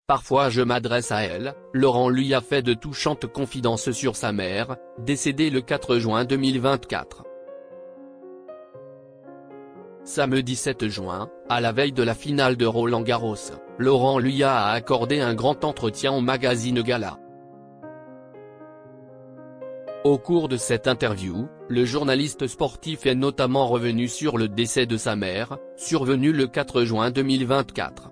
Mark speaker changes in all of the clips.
Speaker 1: Parfois je m'adresse à elle. Laurent lui a fait de touchantes confidences sur sa mère, décédée le 4 juin 2024. Samedi 7 juin, à la veille de la finale de Roland-Garros, Laurent lui a accordé un grand entretien au magazine Gala. Au cours de cette interview, le journaliste sportif est notamment revenu sur le décès de sa mère, survenu le 4 juin 2024.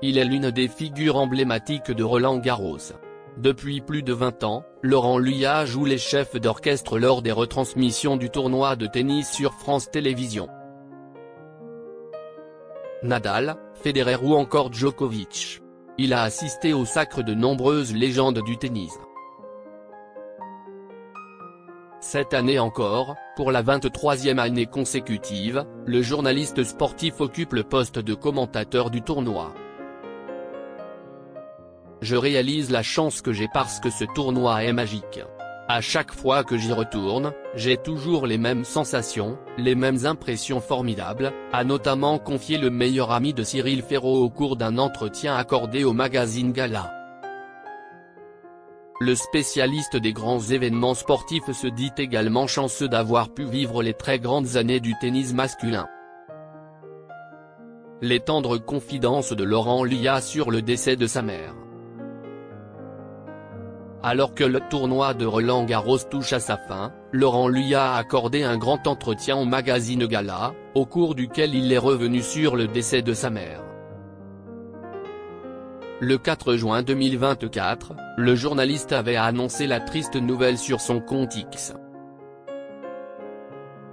Speaker 1: Il est l'une des figures emblématiques de Roland-Garros. Depuis plus de 20 ans, Laurent Luyat joue les chefs d'orchestre lors des retransmissions du tournoi de tennis sur France Télévisions. Nadal, Federer ou encore Djokovic. Il a assisté au sacre de nombreuses légendes du tennis. Cette année encore, pour la 23e année consécutive, le journaliste sportif occupe le poste de commentateur du tournoi. Je réalise la chance que j'ai parce que ce tournoi est magique. À chaque fois que j'y retourne, j'ai toujours les mêmes sensations, les mêmes impressions formidables, a notamment confié le meilleur ami de Cyril Ferraud au cours d'un entretien accordé au magazine Gala. Le spécialiste des grands événements sportifs se dit également chanceux d'avoir pu vivre les très grandes années du tennis masculin. Les tendres confidences de Laurent Luyat sur le décès de sa mère. Alors que le tournoi de Roland-Garros touche à sa fin, Laurent Luyat a accordé un grand entretien au magazine Gala, au cours duquel il est revenu sur le décès de sa mère. Le 4 juin 2024, le journaliste avait annoncé la triste nouvelle sur son compte X.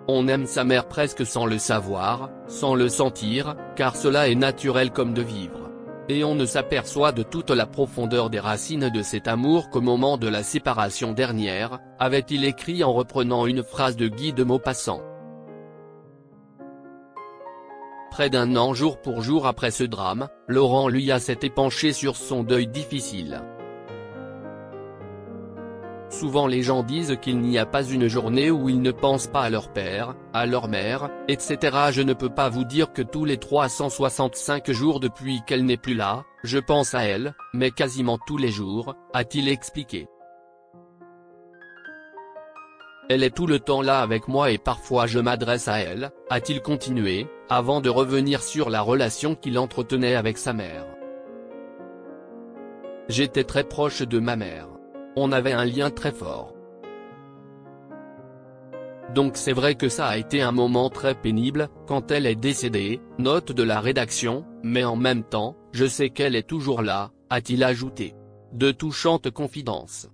Speaker 1: On aime sa mère presque sans le savoir, sans le sentir, car cela est naturel comme de vivre. Et on ne s'aperçoit de toute la profondeur des racines de cet amour qu'au moment de la séparation dernière, avait-il écrit en reprenant une phrase de Guy de Maupassant. Près d'un an jour pour jour après ce drame, Laurent Luyat s'était penché sur son deuil difficile. Souvent les gens disent qu'il n'y a pas une journée où ils ne pensent pas à leur père, à leur mère, etc. Je ne peux pas vous dire que tous les 365 jours depuis qu'elle n'est plus là, je pense à elle, mais quasiment tous les jours, a-t-il expliqué. Elle est tout le temps là avec moi et parfois je m'adresse à elle, a-t-il continué, avant de revenir sur la relation qu'il entretenait avec sa mère. J'étais très proche de ma mère. On avait un lien très fort. Donc c'est vrai que ça a été un moment très pénible, quand elle est décédée, note de la rédaction, mais en même temps, je sais qu'elle est toujours là, a-t-il ajouté. De touchantes confidences.